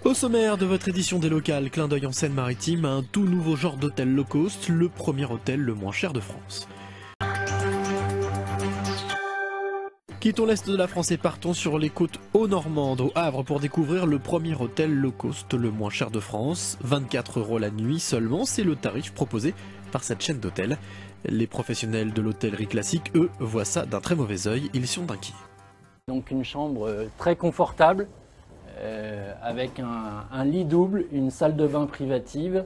Au sommaire de votre édition des locales, clin d'œil en Seine-Maritime, un tout nouveau genre d'hôtel low cost, le premier hôtel le moins cher de France. Quittons l'est de la France et partons sur les côtes haut-normandes, au Havre, pour découvrir le premier hôtel low cost le moins cher de France. 24 € la nuit seulement, c'est le tarif proposé par cette chaîne d'hôtels. Les professionnels de l'hôtellerie classique, eux, voient ça d'un très mauvais œil, ils sont inquiets. Donc une chambre très confortable, avec un lit double, une salle de bain privative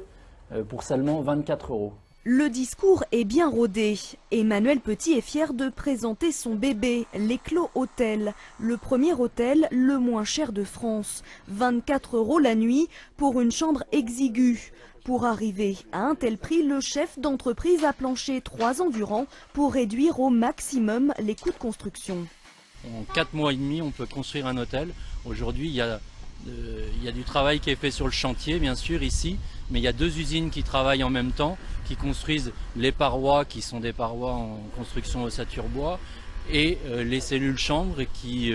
pour seulement 24 €. Le discours est bien rodé. Emmanuel Petit est fier de présenter son bébé, l'Éclos Hôtel, le premier hôtel le moins cher de France. 24 € la nuit pour une chambre exiguë. Pour arriver à un tel prix, le chef d'entreprise a planché 3 ans durant pour réduire au maximum les coûts de construction. En 4 mois et demi, on peut construire un hôtel. Aujourd'hui, il y a du travail qui est fait sur le chantier, bien sûr, ici, mais il y a 2 usines qui travaillent en même temps, qui construisent les parois, qui sont des parois en construction ossature bois, et les cellules chambres qui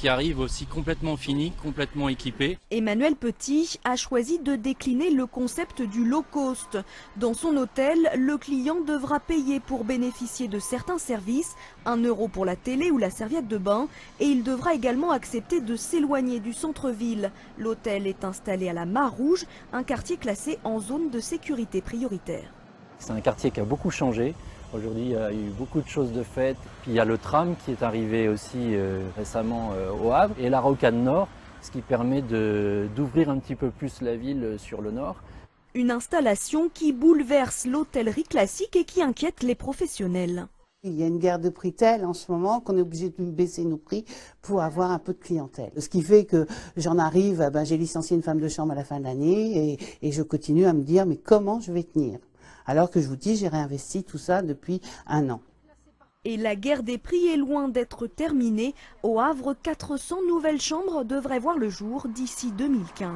arrivent aussi complètement finies, complètement équipées. Emmanuel Petit a choisi de décliner le concept du low cost. Dans son hôtel, le client devra payer pour bénéficier de certains services, 1 € pour la télé ou la serviette de bain, et il devra également accepter de s'éloigner du centre-ville. L'hôtel est installé à la Mare Rouge, un quartier classé en zone de sécurité prioritaire. C'est un quartier qui a beaucoup changé. Aujourd'hui, il y a eu beaucoup de choses de faites. Puis il y a le tram qui est arrivé aussi récemment au Havre et la rocade nord, ce qui permet d'ouvrir un petit peu plus la ville sur le nord. Une installation qui bouleverse l'hôtellerie classique et qui inquiète les professionnels. Il y a une guerre de prix telle en ce moment qu'on est obligé de baisser nos prix pour avoir un peu de clientèle. Ce qui fait que j'en arrive, j'ai licencié une femme de chambre à la fin de l'année et je continue à me dire mais comment je vais tenir ? Alors que je vous dis, j'ai réinvesti tout ça depuis 1 an. Et la guerre des prix est loin d'être terminée. Au Havre, 400 nouvelles chambres devraient voir le jour d'ici 2015.